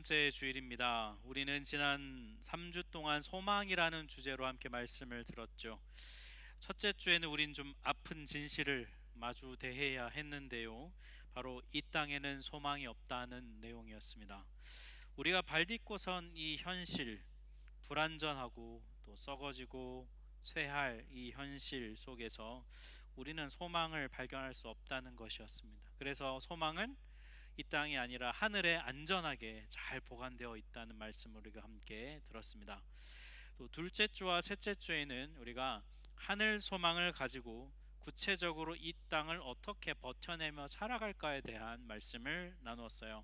번째 주일입니다. 우리는 지난 3주 동안 소망이라는 주제로 함께 말씀을 들었죠. 첫째 주에는 우린 좀 아픈 진실을 마주대해야 했는데요. 바로 이 땅에는 소망이 없다는 내용이었습니다. 우리가 발딛고선 이 현실, 불완전하고 또 썩어지고 쇠할 이 현실 속에서 우리는 소망을 발견할 수 없다는 것이었습니다. 그래서 소망은 이 땅이 아니라 하늘에 안전하게 잘 보관되어 있다는 말씀을 우리가 함께 들었습니다. 또 둘째 주와 셋째 주에는 우리가 하늘 소망을 가지고 구체적으로 이 땅을 어떻게 버텨내며 살아갈까에 대한 말씀을 나누었어요.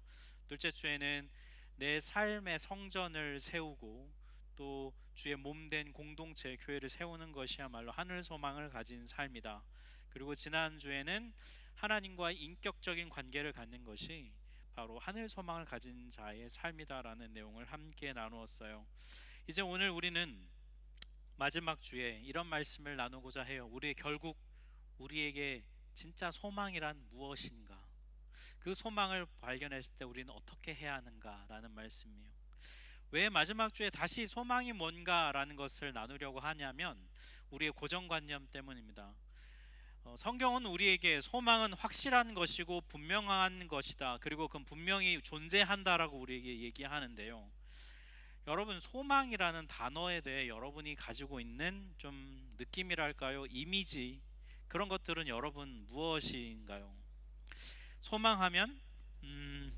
둘째 주에는 내 삶의 성전을 세우고 또 주의 몸된 공동체 교회를 세우는 것이야말로 하늘 소망을 가진 삶이다. 그리고 지난주에는 하나님과의 인격적인 관계를 갖는 것이 바로 하늘 소망을 가진 자의 삶이다라는 내용을 함께 나누었어요. 이제 오늘 우리는 마지막 주에 이런 말씀을 나누고자 해요. 결국 우리에게 진짜 소망이란 무엇인가? 그 소망을 발견했을 때 우리는 어떻게 해야 하는가라는 말씀이에요. 왜 마지막 주에 다시 소망이 뭔가라는 것을 나누려고 하냐면 우리의 고정관념 때문입니다. 성경은 우리에게 소망은 확실한 것이고 분명한 것이다. 그리고 그건 분명히 존재한다라고 우리에게 얘기하는데요. 여러분, 소망이라는 단어에 대해 여러분이 가지고 있는 좀 느낌이랄까요? 이미지, 그런 것들은 여러분 무엇인가요? 소망하면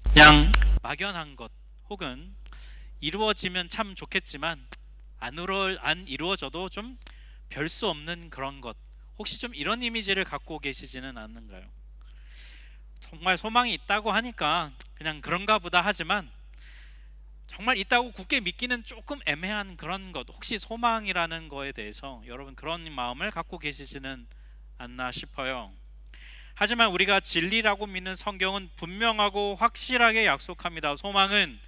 그냥 막연한 것, 혹은 이루어지면 참 좋겠지만 안 이루어져도 좀 별 수 없는 그런 것, 혹시 좀 이런 이미지를 갖고 계시지는 않는가요? 정말 소망이 있다고 하니까 그냥 그런가 보다 하지만 정말 있다고 굳게 믿기는 조금 애매한 그런 것, 혹시 소망이라는 거에 대해서 여러분 그런 마음을 갖고 계시지는 않나 싶어요. 하지만 우리가 진리라고 믿는 성경은 분명하고 확실하게 약속합니다. 소망은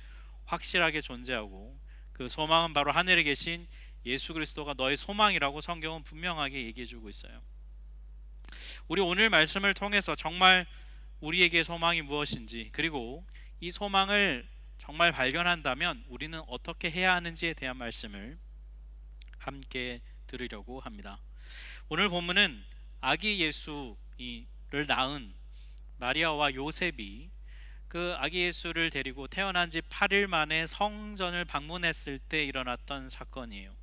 확실하게 존재하고 그 소망은 바로 하늘에 계신 예수 그리스도가 너의 소망이라고 성경은 분명하게 얘기해주고 있어요. 우리 오늘 말씀을 통해서 정말 우리에게 소망이 무엇인지, 그리고 이 소망을 정말 발견한다면 우리는 어떻게 해야 하는지에 대한 말씀을 함께 들으려고 합니다. 오늘 본문은 아기 예수를 낳은 마리아와 요셉이 그 아기 예수를 데리고 태어난 지 8일 만에 성전을 방문했을 때 일어났던 사건이에요.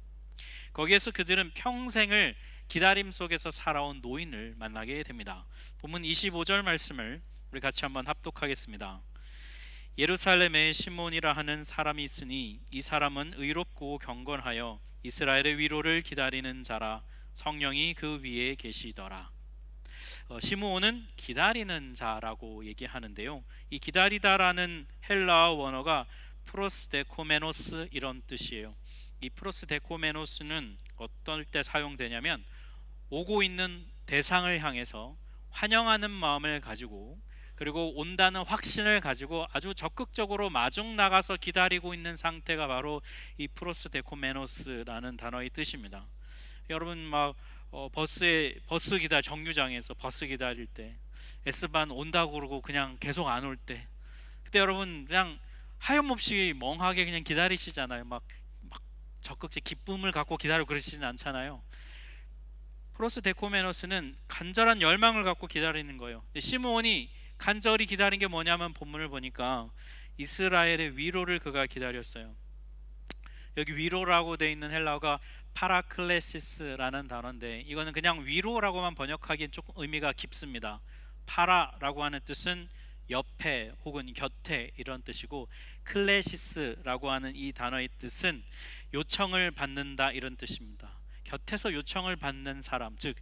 거기에서 그들은 평생을 기다림 속에서 살아온 노인을 만나게 됩니다. 본문 25절 말씀을 우리 같이 한번 합독하겠습니다. 예루살렘에 시몬이라 하는 사람이 있으니 이 사람은 의롭고 경건하여 이스라엘의 위로를 기다리는 자라. 성령이 그 위에 계시더라. 시므온은 기다리는 자라고 얘기하는데요. 이 기다리다라는 헬라어 원어가 프로스데코메노스 이런 뜻이에요. 이 프로스데코메노스는 어떨 때 사용되냐면 오고 있는 대상을 향해서 환영하는 마음을 가지고, 그리고 온다는 확신을 가지고 아주 적극적으로 마중 나가서 기다리고 있는 상태가 바로 이 프로스데코메노스라는 단어의 뜻입니다. 여러분 정류장에서 버스 기다릴 때 S반 온다고 그러고 그냥 계속 안 올 때, 그때 여러분 그냥 하염없이 멍하게 그냥 기다리시잖아요. 막 적극적 기쁨을 갖고 기다리고 그러시진 않잖아요. 프로스데코메노스는 간절한 열망을 갖고 기다리는 거예요. 시므온이 간절히 기다린 게 뭐냐면 본문을 보니까 이스라엘의 위로를 그가 기다렸어요. 여기 위로라고 되어 있는 헬라어가 파라클레시스라는 단어인데, 이거는 그냥 위로라고만 번역하기엔 조금 의미가 깊습니다. 파라라고 하는 뜻은 옆에 혹은 곁에 이런 뜻이고, 클레시스라고 하는 이 단어의 뜻은 요청을 받는다 이런 뜻입니다. 곁에서 요청을 받는 사람, 즉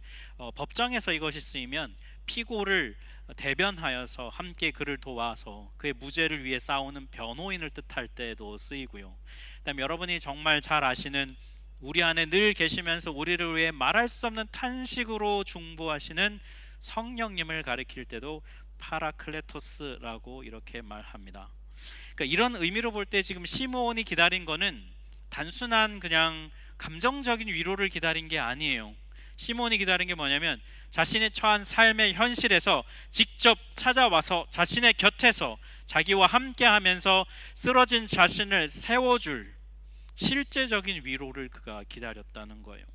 법정에서 이것이 쓰이면 피고를 대변하여서 함께 그를 도와서 그의 무죄를 위해 싸우는 변호인을 뜻할 때도 쓰이고요. 그다음 여러분이 정말 잘 아시는, 우리 안에 늘 계시면서 우리를 위해 말할 수 없는 탄식으로 중보하시는 성령님을 가리킬 때도 파라클레토스라고 이렇게 말합니다. 그러니까 이런 의미로 볼 때 지금 시므온이 기다린 거는 단순한 그냥 감정적인 위로를 기다린 게 아니에요. 시몬이 기다린 게 뭐냐면 자신의 처한 삶의 현실에서 직접 찾아와서 자신의 곁에서 자기와 함께하면서 쓰러진 자신을 세워줄 실제적인 위로를 그가 기다렸다는 거예요.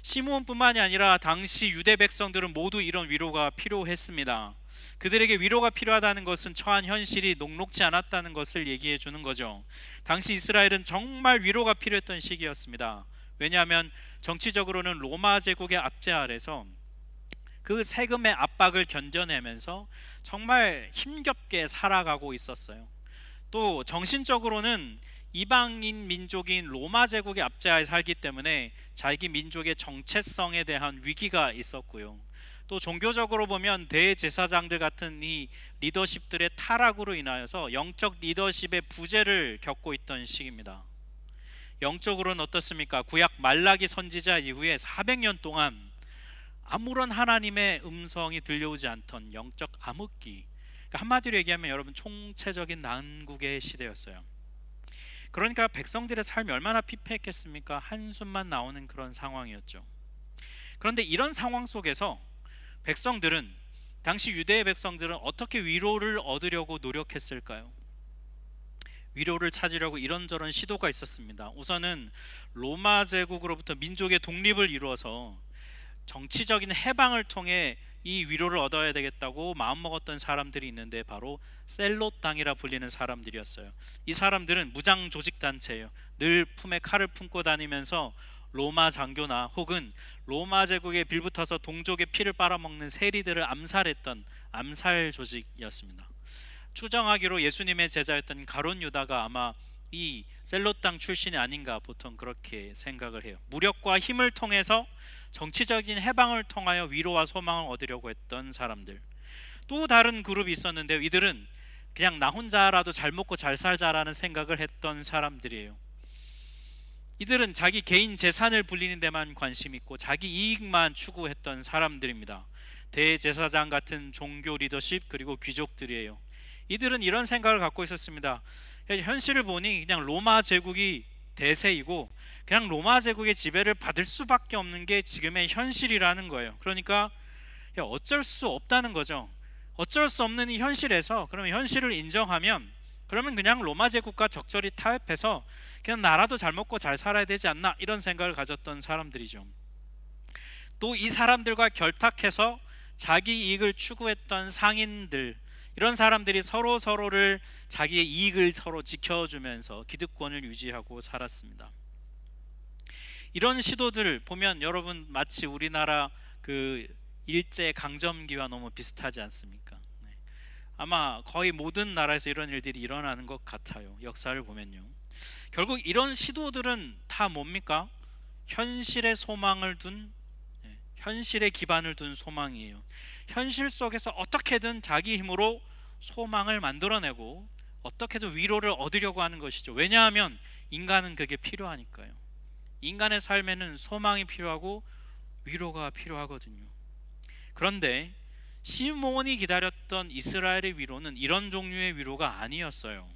시므온뿐만이 아니라 당시 유대 백성들은 모두 이런 위로가 필요했습니다. 그들에게 위로가 필요하다는 것은 처한 현실이 녹록지 않았다는 것을 얘기해 주는 거죠. 당시 이스라엘은 정말 위로가 필요했던 시기였습니다. 왜냐하면 정치적으로는 로마 제국의 압제 아래서 그 세금의 압박을 견뎌내면서 정말 힘겹게 살아가고 있었어요. 또 정신적으로는 이방인 민족인 로마 제국의 압제하에 살기 때문에 자기 민족의 정체성에 대한 위기가 있었고요. 또 종교적으로 보면 대제사장들 같은 이 리더십들의 타락으로 인하여서 영적 리더십의 부재를 겪고 있던 시기입니다. 영적으로는 어떻습니까? 구약 말라기 선지자 이후에 400년 동안 아무런 하나님의 음성이 들려오지 않던 영적 암흑기, 그러니까 한마디로 얘기하면 여러분 총체적인 난국의 시대였어요. 그러니까 백성들의 삶이 얼마나 피폐했겠습니까? 한숨만 나오는 그런 상황이었죠. 그런데 이런 상황 속에서 백성들은, 당시 유대의 백성들은 어떻게 위로를 얻으려고 노력했을까요? 위로를 찾으려고 이런저런 시도가 있었습니다. 우선은 로마 제국으로부터 민족의 독립을 이루어서 정치적인 해방을 통해 이 위로를 얻어야 되겠다고 마음먹었던 사람들이 있는데 바로 셀롯 당이라 불리는 사람들이었어요. 이 사람들은 무장 조직 단체예요. 늘 품에 칼을 품고 다니면서 로마 장교나 혹은 로마 제국에 빌붙어서 동족의 피를 빨아먹는 세리들을 암살했던 암살 조직이었습니다. 추정하기로 예수님의 제자였던 가룟 유다가 아마 이 셀롯 당 출신이 아닌가 보통 그렇게 생각을 해요. 무력과 힘을 통해서 정치적인 해방을 통하여 위로와 소망을 얻으려고 했던 사람들. 또 다른 그룹이 있었는데 이들은 그냥 나 혼자라도 잘 먹고 잘 살자라는 생각을 했던 사람들이에요. 이들은 자기 개인 재산을 불리는 데만 관심 있고 자기 이익만 추구했던 사람들입니다. 대제사장 같은 종교 리더십 그리고 귀족들이에요. 이들은 이런 생각을 갖고 있었습니다. 현실을 보니 그냥 로마 제국이 대세이고 그냥 로마 제국의 지배를 받을 수밖에 없는 게 지금의 현실이라는 거예요. 그러니까 어쩔 수 없다는 거죠. 어쩔 수 없는 이 현실에서 그러면 현실을 인정하면 그러면 그냥 로마 제국과 적절히 타협해서 그냥 나라도 잘 먹고 잘 살아야 되지 않나, 이런 생각을 가졌던 사람들이죠. 또 이 사람들과 결탁해서 자기 이익을 추구했던 상인들, 이런 사람들이 서로를 자기의 이익을 서로 지켜주면서 기득권을 유지하고 살았습니다. 이런 시도들 보면 여러분 마치 우리나라 그 일제 강점기와 너무 비슷하지 않습니까? 네. 아마 거의 모든 나라에서 이런 일들이 일어나는 것 같아요. 역사를 보면요. 결국 이런 시도들은 다 뭡니까? 현실에 소망을 둔, 현실에 기반을 둔 소망이에요. 현실 속에서 어떻게든 자기 힘으로 소망을 만들어내고 어떻게든 위로를 얻으려고 하는 것이죠. 왜냐하면 인간은 그게 필요하니까요. 인간의 삶에는 소망이 필요하고 위로가 필요하거든요. 그런데 시므온이 기다렸던 이스라엘의 위로는 이런 종류의 위로가 아니었어요.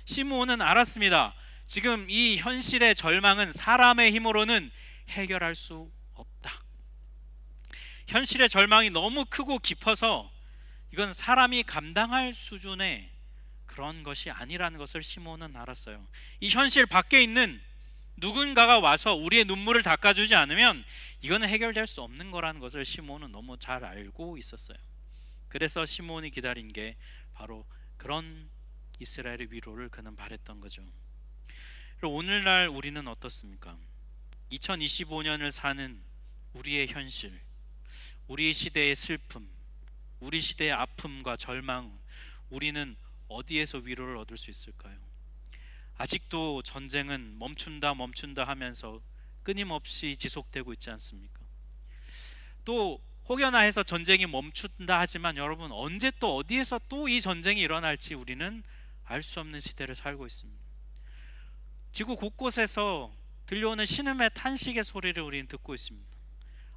시므온은 알았습니다. 지금 이 현실의 절망은 사람의 힘으로는 해결할 수 없다. 현실의 절망이 너무 크고 깊어서 이건 사람이 감당할 수준의 그런 것이 아니라는 것을 시므온은 알았어요. 이 현실 밖에 있는 누군가가 와서 우리의 눈물을 닦아주지 않으면 이거는 해결될 수 없는 거라는 것을 시므온은 너무 잘 알고 있었어요. 그래서 시므온이 기다린 게 바로 그런 이스라엘의 위로를 그는 바랬던 거죠. 오늘날 우리는 어떻습니까? 2025년을 사는 우리의 현실, 우리 시대의 슬픔, 우리 시대의 아픔과 절망, 우리는 어디에서 위로를 얻을 수 있을까요? 아직도 전쟁은 멈춘다 하면서 끊임없이 지속되고 있지 않습니까? 또 혹여나 해서 전쟁이 멈춘다 하지만 여러분, 언제 또 어디에서 또 이 전쟁이 일어날지 우리는 알 수 없는 시대를 살고 있습니다. 지구 곳곳에서 들려오는 신음의 탄식의 소리를 우리는 듣고 있습니다.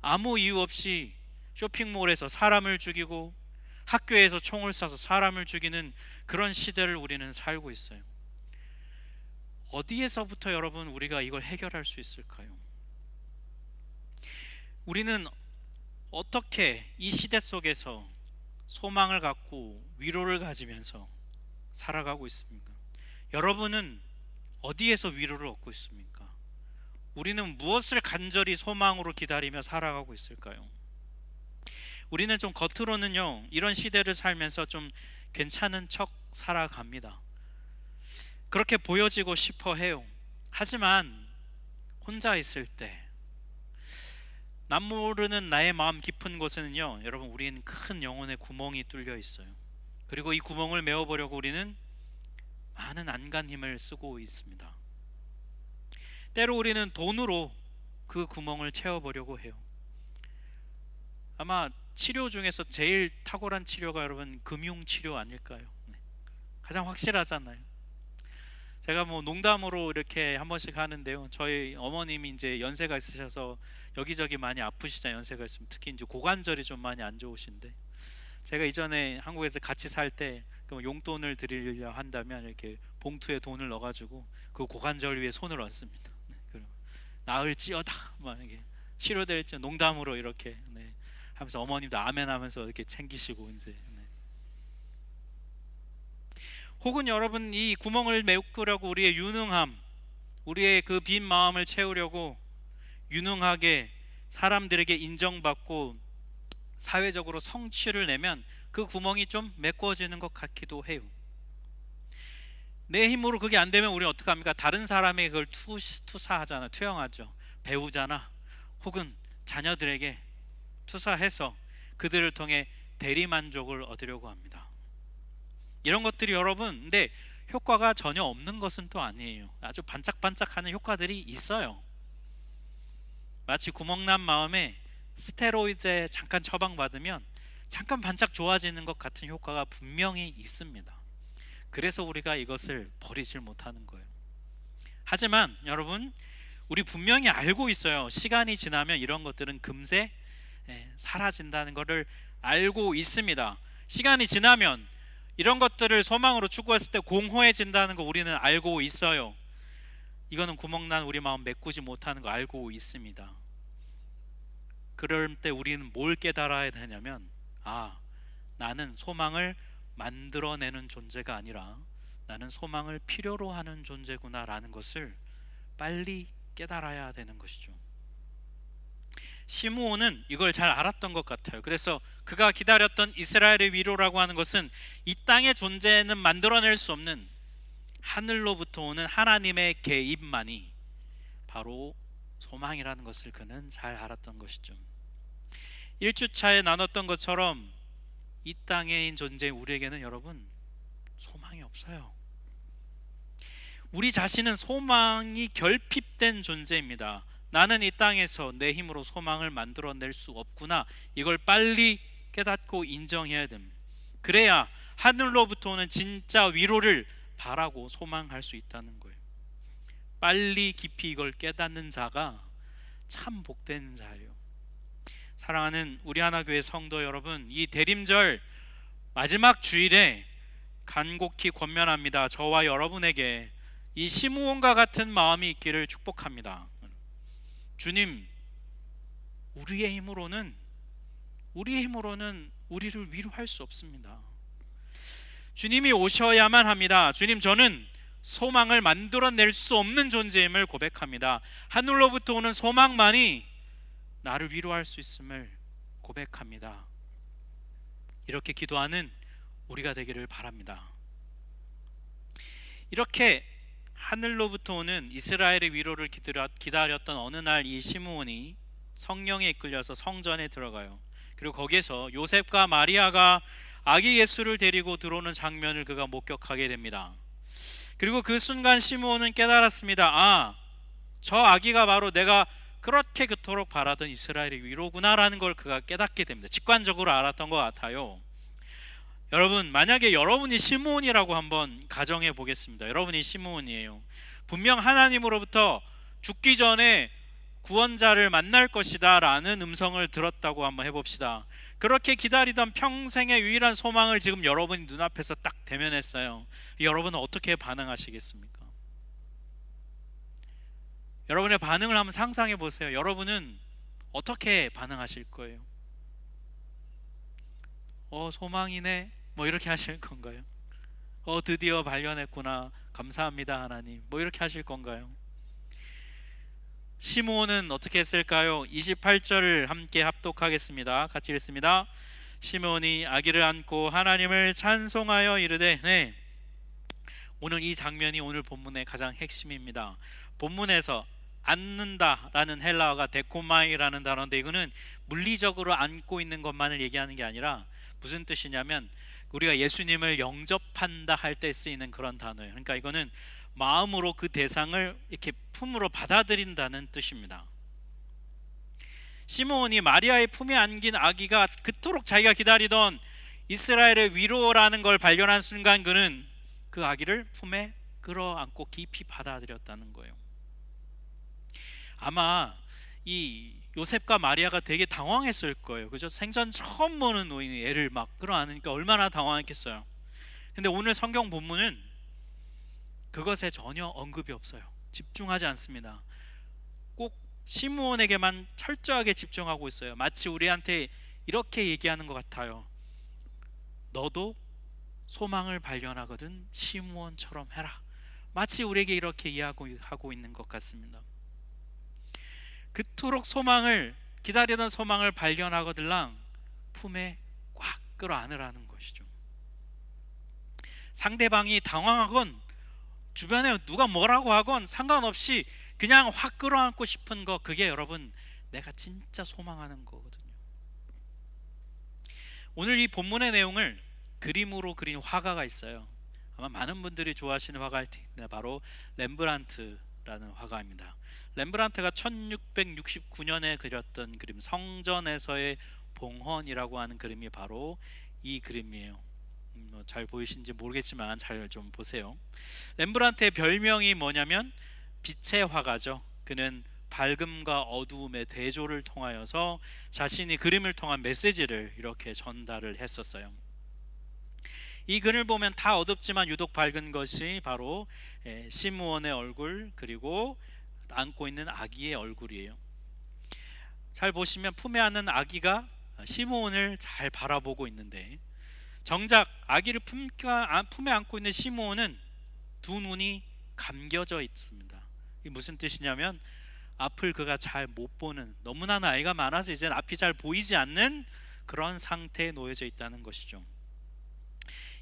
아무 이유 없이 쇼핑몰에서 사람을 죽이고 학교에서 총을 쏴서 사람을 죽이는 그런 시대를 우리는 살고 있어요. 어디에서부터 여러분 우리가 이걸 해결할 수 있을까요? 우리는 어떻게 이 시대 속에서 소망을 갖고 위로를 가지면서 살아가고 있습니까? 여러분은 어디에서 위로를 얻고 있습니까? 우리는 무엇을 간절히 소망으로 기다리며 살아가고 있을까요? 우리는 좀 겉으로는요, 이런 시대를 살면서 좀 괜찮은 척 살아갑니다. 그렇게 보여지고 싶어 해요. 하지만 혼자 있을 때, 남모르는 나의 마음 깊은 곳에는요, 여러분, 우리는 큰 영혼의 구멍이 뚫려 있어요. 그리고 이 구멍을 메워보려고 우리는 많은 안간 힘을 쓰고 있습니다. 때로 우리는 돈으로 그 구멍을 채워보려고 해요. 아마 치료 중에서 제일 탁월한 치료가 여러분 금융치료 아닐까요? 네. 가장 확실하잖아요. 제가 뭐 농담으로 이렇게 한 번씩 하는데요, 저희 어머님이 이제 연세가 있으셔서 여기저기 많이 아프시잖아요. 연세가 있으면 특히 이제 고관절이 좀 많이 안 좋으신데, 제가 이전에 한국에서 같이 살 때 용돈을 드리려 한다면 이렇게 봉투에 돈을 넣어가지고 그 고관절 위에 손을 얹습니다. 네, 그리고 나을지어다 막 이렇게 치료될지 농담으로 이렇게, 네, 하면서 어머님도 아멘 하면서 이렇게 챙기시고 이제, 네. 혹은 여러분, 이 구멍을 메꾸려고 우리의 유능함, 우리의 그 빈 마음을 채우려고 유능하게 사람들에게 인정받고 사회적으로 성취를 내면 그 구멍이 좀 메꿔지는 것 같기도 해요. 내 힘으로 그게 안 되면 우리는 어떻게 합니까? 다른 사람에게 그걸 투사하잖아, 투영하죠. 배우자나 혹은 자녀들에게 투사해서 그들을 통해 대리만족을 얻으려고 합니다. 이런 것들이 여러분, 근데 효과가 전혀 없는 것은 또 아니에요. 아주 반짝반짝하는 효과들이 있어요. 마치 구멍난 마음에 스테로이드에 잠깐 처방받으면 잠깐 반짝 좋아지는 것 같은 효과가 분명히 있습니다. 그래서 우리가 이것을 버리질 못하는 거예요. 하지만 여러분, 우리 분명히 알고 있어요. 시간이 지나면 이런 것들은 금세 사라진다는 것을 알고 있습니다. 시간이 지나면 이런 것들을 소망으로 추구했을 때 공허해진다는 거 우리는 알고 있어요. 이거는 구멍난 우리 마음 메꾸지 못하는 거 알고 있습니다. 그럴 때 우리는 뭘 깨달아야 되냐면, 나는 소망을 만들어내는 존재가 아니라 나는 소망을 필요로 하는 존재구나 라는 것을 빨리 깨달아야 되는 것이죠. 시므온은 이걸 잘 알았던 것 같아요. 그래서 그가 기다렸던 이스라엘의 위로라고 하는 것은 이 땅의 존재는 만들어낼 수 없는 하늘로부터 오는 하나님의 개입만이 바로 소망이라는 것을 그는 잘 알았던 것이죠. 1주차에 나눴던 것처럼 이 땅의 존재 우리에게는 여러분 소망이 없어요. 우리 자신은 소망이 결핍된 존재입니다. 나는 이 땅에서 내 힘으로 소망을 만들어낼 수 없구나, 이걸 빨리 깨닫고 인정해야 됩니다. 그래야 하늘로부터 오는 진짜 위로를 바라고 소망할 수 있다는 거예요. 빨리 깊이 이걸 깨닫는 자가 참 복된 자예요. 사랑하는 우리 하나교회 성도 여러분, 이 대림절 마지막 주일에 간곡히 권면합니다. 저와 여러분에게 이 시므온과 같은 마음이 있기를 축복합니다. 주님, 우리의 힘으로는 우리를 위로할 수 없습니다. 주님이 오셔야만 합니다. 주님, 저는 소망을 만들어낼 수 없는 존재임을 고백합니다. 하늘로부터 오는 소망만이 나를 위로할 수 있음을 고백합니다. 이렇게 기도하는 우리가 되기를 바랍니다. 이렇게 하늘로부터 오는 이스라엘의 위로를 기다렸던 어느 날 이 시므온이 성령에 이끌려서 성전에 들어가요. 그리고 거기에서 요셉과 마리아가 아기 예수를 데리고 들어오는 장면을 그가 목격하게 됩니다. 그리고 그 순간 시므온은 깨달았습니다. 저 아기가 바로 내가 그렇게 그토록 바라던 이스라엘의 위로구나라는 걸 그가 깨닫게 됩니다. 직관적으로 알았던 것 같아요. 여러분, 만약에 여러분이 시므온이라고 한번 가정해 보겠습니다. 여러분이 시므온이에요. 분명 하나님으로부터 죽기 전에 구원자를 만날 것이다 라는 음성을 들었다고 한번 해봅시다. 그렇게 기다리던 평생의 유일한 소망을 지금 여러분이 눈앞에서 딱 대면했어요. 여러분은 어떻게 반응하시겠습니까? 여러분의 반응을 한번 상상해 보세요. 여러분은 어떻게 반응하실 거예요? 소망이네, 뭐 이렇게 하실 건가요? 드디어 발견했구나. 감사합니다, 하나님. 뭐 이렇게 하실 건가요? 시므온은 어떻게 했을까요? 28절을 함께 합독하겠습니다. 같이 읽습니다. 시므온이 아기를 안고 하나님을 찬송하여 이르되, 네, 오늘 이 장면이 오늘 본문의 가장 핵심입니다. 본문에서 안는다라는 헬라어가 데코마이라는 단어인데, 이거는 물리적으로 안고 있는 것만을 얘기하는 게 아니라 무슨 뜻이냐면 우리가 예수님을 영접한다 할 때 쓰이는 그런 단어예요. 그러니까 이거는 마음으로 그 대상을 이렇게 품으로 받아들인다는 뜻입니다. 시므온이 마리아의 품에 안긴 아기가 그토록 자기가 기다리던 이스라엘의 위로라는 걸 발견한 순간 그는 그 아기를 품에 끌어안고 깊이 받아들였다는 거예요. 아마 이 요셉과 마리아가 되게 당황했을 거예요. 그죠? 생전 처음 보는 노인이 애를 막 끌어안으니까 얼마나 당황했겠어요. 근데 오늘 성경 본문은 그것에 전혀 언급이 없어요. 집중하지 않습니다. 꼭 시므온에게만 철저하게 집중하고 있어요. 마치 우리한테 이렇게 얘기하는 것 같아요. 너도 소망을 발견하거든 시므온처럼 해라. 마치 우리에게 이렇게 이야기하고 있는 것 같습니다. 그토록 기다리던 소망을 발견하거들랑 품에 꽉 끌어안으라는 것이죠. 상대방이 당황하건 주변에 누가 뭐라고 하건 상관없이 그냥 확 끌어안고 싶은 거, 그게 여러분 내가 진짜 소망하는 거거든요. 오늘 이 본문의 내용을 그림으로 그린 화가가 있어요. 아마 많은 분들이 좋아하시는 화가일 텐데 바로 렘브란트라는 화가입니다. 렘브란트가 1669년에 그렸던 그림 성전에서의 봉헌이라고 하는 그림이 바로 이 그림이에요. 잘 보이신지 모르겠지만 잘 좀 보세요. 렘브란트의 별명이 뭐냐면 빛의 화가죠. 그는 밝음과 어두움의 대조를 통하여서 자신이 그림을 통한 메시지를 이렇게 전달을 했었어요. 이 그림을 보면 다 어둡지만 유독 밝은 것이 바로 시므온의 얼굴, 그리고 안고 있는 아기의 얼굴이에요. 잘 보시면 품에 안는 아기가 시므온을 잘 바라보고 있는데, 정작 아기를 품에 안고 있는 시므온은 두 눈이 감겨져 있습니다. 이게 무슨 뜻이냐면 앞을 그가 잘 못 보는, 너무나 나이가 많아서 이제 앞이 잘 보이지 않는 그런 상태에 놓여져 있다는 것이죠.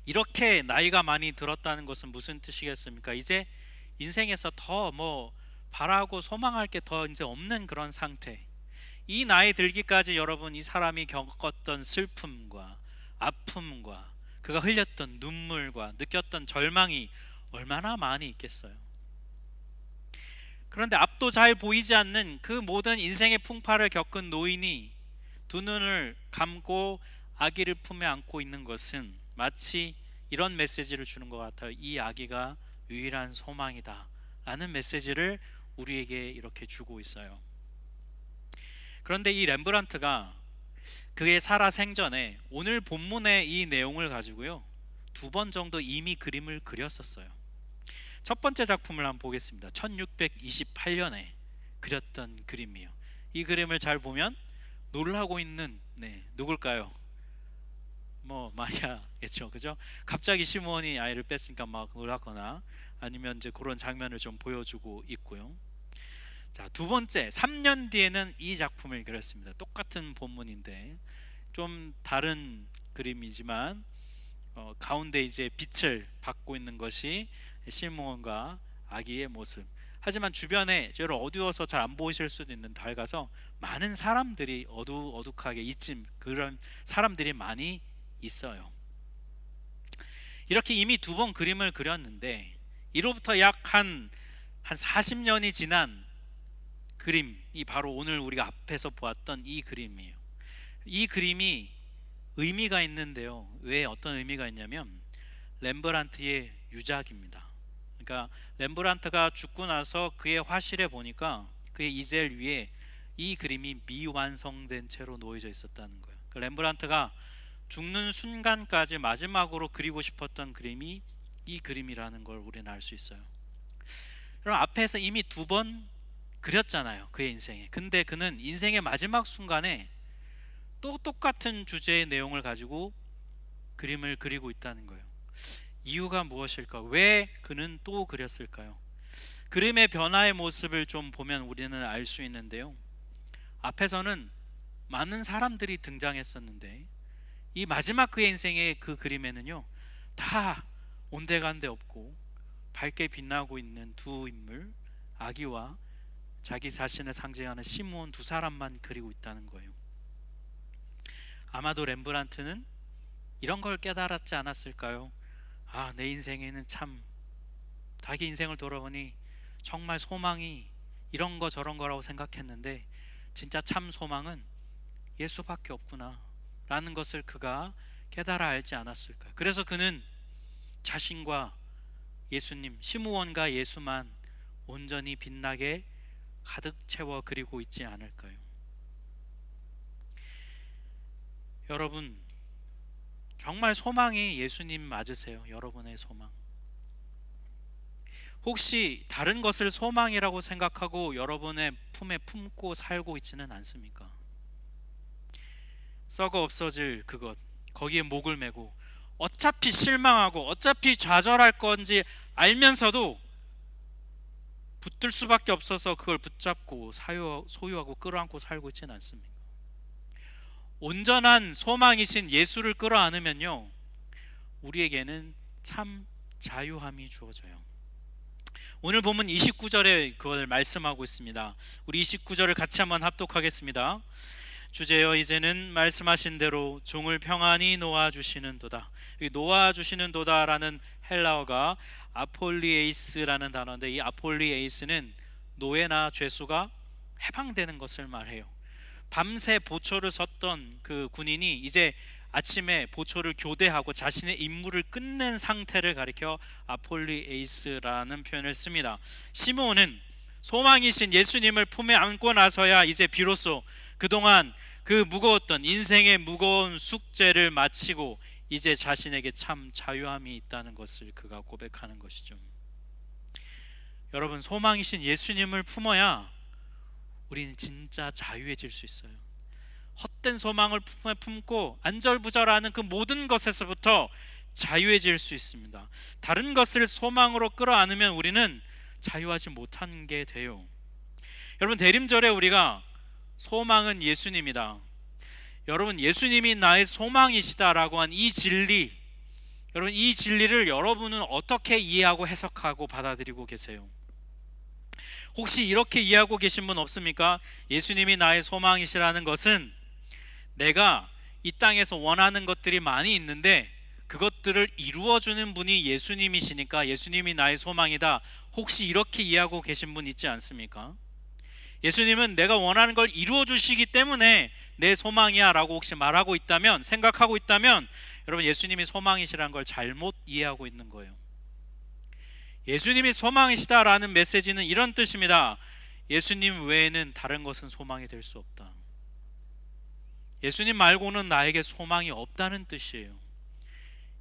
이렇게 나이가 많이 들었다는 것은 무슨 뜻이겠습니까? 이제 인생에서 더 바라고 소망할 게 더 이제 없는 그런 상태. 이 나이 들기까지 여러분, 이 사람이 겪었던 슬픔과 아픔과 그가 흘렸던 눈물과 느꼈던 절망이 얼마나 많이 있겠어요. 그런데 앞도 잘 보이지 않는 그 모든 인생의 풍파를 겪은 노인이 두 눈을 감고 아기를 품에 안고 있는 것은 마치 이런 메시지를 주는 것 같아요. 이 아기가 유일한 소망이다 라는 메시지를 우리에게 이렇게 주고 있어요. 그런데 이 렘브란트가 그의 살아 생전에 오늘 본문의 이 내용을 가지고요, 2번 정도 이미 그림을 그렸었어요. 첫 번째 작품을 한번 보겠습니다. 1628년에 그렸던 그림이에요. 이 그림을 잘 보면 놀라고 있는 누굴까요? 마리아겠죠, 그죠? 갑자기 시므온이 아이를 뺐으니까 막 놀랐거나 아니면 이제 그런 장면을 좀 보여주고 있고요. 자, 두 번째, 3년 뒤에는 이 작품을 그렸습니다. 똑같은 본문인데 좀 다른 그림이지만 가운데 이제 빛을 받고 있는 것이 시므온과 아기의 모습. 하지만 주변에 어두워서 잘 안 보이실 수도 있는데 밝아서 많은 사람들이 어둑하게 있진, 그런 사람들이 많이 있어요. 이렇게 이미 2번 그림을 그렸는데 이로부터 약 한 40년이 지난 그림이 바로 오늘 우리가 앞에서 보았던 이 그림이에요. 이 그림이 의미가 있는데요. 왜, 어떤 의미가 있냐면 렘브란트의 유작입니다. 그러니까 렘브란트가 죽고 나서 그의 화실에 보니까 그의 이젤 위에 이 그림이 미완성된 채로 놓여져 있었다는 거예요. 렘브란트가 죽는 순간까지 마지막으로 그리고 싶었던 그림이 이 그림이라는 걸 우리는 알 수 있어요. 그럼 앞에서 이미 2번 그렸잖아요, 그의 인생에. 근데 그는 인생의 마지막 순간에 또 똑같은 주제의 내용을 가지고 그림을 그리고 있다는 거예요. 이유가 무엇일까? 왜 그는 또 그렸을까요? 그림의 변화의 모습을 좀 보면 우리는 알 수 있는데요. 앞에서는 많은 사람들이 등장했었는데 이 마지막 그의 인생의 그 그림에는요, 다 온데간데 없고 밝게 빛나고 있는 두 인물, 아기와 자기 자신을 상징하는 시므온 두 사람만 그리고 있다는 거예요. 아마도 렘브란트는 이런 걸 깨달았지 않았을까요? 아, 내 인생에는 참, 자기 인생을 돌아보니 정말 소망이 이런 거 저런 거라고 생각했는데 진짜 참 소망은 예수밖에 없구나 라는 것을 그가 깨달아 알지 않았을까요? 그래서 그는 자신과 예수님, 시므온과 예수만 온전히 빛나게 가득 채워 그리고 있지 않을까요? 여러분, 정말 소망이 예수님 맞으세요? 여러분의 소망. 혹시 다른 것을 소망이라고 생각하고 여러분의 품에 품고 살고 있지는 않습니까? 썩어 없어질 그것, 거기에 목을 메고 어차피 실망하고 어차피 좌절할 건지 알면서도 붙들 수밖에 없어서 그걸 붙잡고 소유하고 끌어안고 살고 있지는 않습니다. 온전한 소망이신 예수를 끌어안으면요, 우리에게는 참 자유함이 주어져요. 오늘 본문 29절에 그걸 말씀하고 있습니다. 우리 29절을 같이 한번 합독하겠습니다. 주제여 이제는 말씀하신 대로 종을 평안히 놓아주시는도다. 이 놓아주시는도다라는 헬라어가 아폴리에이스라는 단어인데, 이 아폴리에이스는 노예나 죄수가 해방되는 것을 말해요. 밤새 보초를 섰던 그 군인이 이제 아침에 보초를 교대하고 자신의 임무를 끝낸 상태를 가리켜 아폴리에이스라는 표현을 씁니다. 시므온은 소망이신 예수님을 품에 안고 나서야 이제 비로소 그동안 그 무거웠던 인생의 무거운 숙제를 마치고 이제 자신에게 참 자유함이 있다는 것을 그가 고백하는 것이죠. 여러분, 소망이신 예수님을 품어야 우리는 진짜 자유해질 수 있어요. 헛된 소망을 품에 품고 안절부절하는 그 모든 것에서부터 자유해질 수 있습니다. 다른 것을 소망으로 끌어안으면 우리는 자유하지 못한 게 돼요. 여러분, 대림절에 우리가 소망은 예수님이다, 여러분 예수님이 나의 소망이시다라고 한 이 진리, 여러분 이 진리를 여러분은 어떻게 이해하고 해석하고 받아들이고 계세요? 혹시 이렇게 이해하고 계신 분 없습니까? 예수님이 나의 소망이시라는 것은 내가 이 땅에서 원하는 것들이 많이 있는데 그것들을 이루어주는 분이 예수님이시니까 예수님이 나의 소망이다, 혹시 이렇게 이해하고 계신 분 있지 않습니까? 예수님은 내가 원하는 걸 이루어 주시기 때문에 내 소망이야 라고 혹시 말하고 있다면, 생각하고 있다면 여러분 예수님이 소망이시라는 걸 잘못 이해하고 있는 거예요. 예수님이 소망이시다라는 메시지는 이런 뜻입니다. 예수님 외에는 다른 것은 소망이 될 수 없다. 예수님 말고는 나에게 소망이 없다는 뜻이에요.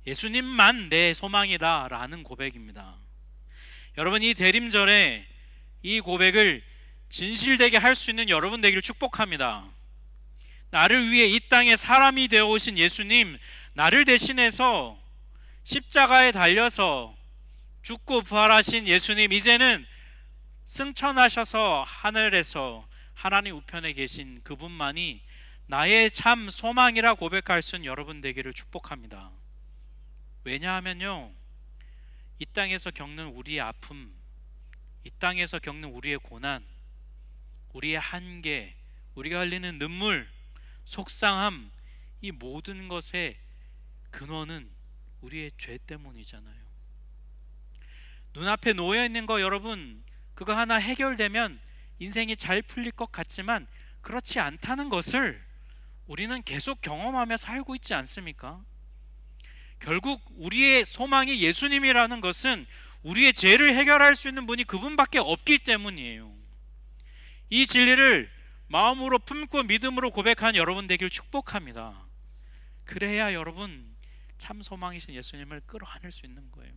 예수님만 내 소망이다 라는 고백입니다. 여러분, 이 대림절에 이 고백을 진실되게 할 수 있는 여러분 되기를 축복합니다. 나를 위해 이 땅에 사람이 되어 오신 예수님, 나를 대신해서 십자가에 달려서 죽고 부활하신 예수님, 이제는 승천하셔서 하늘에서 하나님 우편에 계신 그분만이 나의 참 소망이라 고백할 수 있는 여러분 되기를 축복합니다. 왜냐하면요, 이 땅에서 겪는 우리의 아픔, 이 땅에서 겪는 우리의 고난, 우리의 한계, 우리가 흘리는 눈물, 속상함, 이 모든 것의 근원은 우리의 죄 때문이잖아요. 눈앞에 놓여 있는 거 여러분, 그거 하나 해결되면 인생이 잘 풀릴 것 같지만 그렇지 않다는 것을 우리는 계속 경험하며 살고 있지 않습니까? 결국 우리의 소망이 예수님이라는 것은 우리의 죄를 해결할 수 있는 분이 그분밖에 없기 때문이에요. 이 진리를 마음으로 품고 믿음으로 고백한 여러분 되길 축복합니다. 그래야 여러분 참 소망이신 예수님을 끌어안을 수 있는 거예요.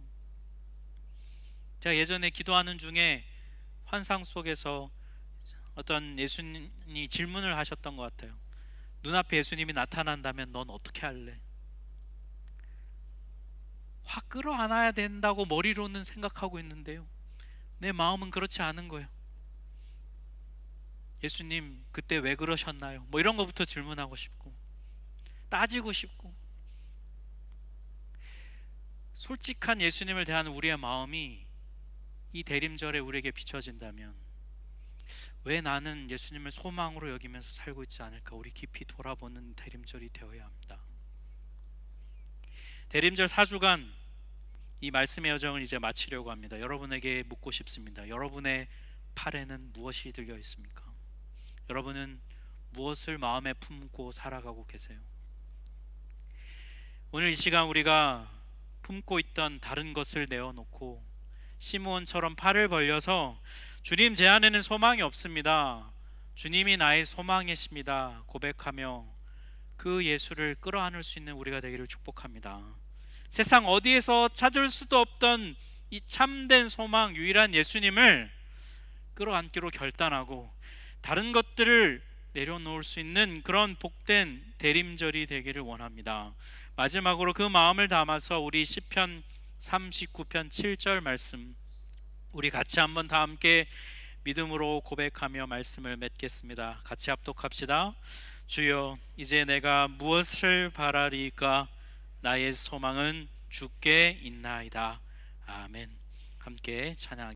제가 예전에 기도하는 중에 환상 속에서 어떤 예수님이 질문을 하셨던 것 같아요. 눈앞에 예수님이 나타난다면 넌 어떻게 할래? 확 끌어안아야 된다고 머리로는 생각하고 있는데요, 내 마음은 그렇지 않은 거예요. 예수님 그때 왜 그러셨나요? 뭐 이런 것부터 질문하고 싶고 따지고 싶고, 솔직한 예수님을 대하는 우리의 마음이 이 대림절에 우리에게 비춰진다면 왜 나는 예수님을 소망으로 여기면서 살고 있지 않을까, 우리 깊이 돌아보는 대림절이 되어야 합니다. 대림절 4주간 이 말씀의 여정을 이제 마치려고 합니다. 여러분에게 묻고 싶습니다. 여러분의 팔에는 무엇이 들려 있습니까? 여러분은 무엇을 마음에 품고 살아가고 계세요? 오늘 이 시간 우리가 품고 있던 다른 것을 내어놓고 시므온처럼 팔을 벌려서 주님, 제 안에는 소망이 없습니다, 주님이 나의 소망이십니다 고백하며 그 예수를 끌어안을 수 있는 우리가 되기를 축복합니다. 세상 어디에서 찾을 수도 없던 이 참된 소망, 유일한 예수님을 끌어안기로 결단하고 다른 것들을 내려놓을 수 있는 그런 복된 대림절이 되기를 원합니다. 마지막으로 그 마음을 담아서 우리 시편 39편 7절 말씀, 우리 같이 한번 다 함께 믿음으로 고백하며 말씀을 맺겠습니다. 같이 합독합시다. 주여, 이제 내가 무엇을 바라리까? 나의 소망은 주께 있나이다. 아멘. 함께 찬양.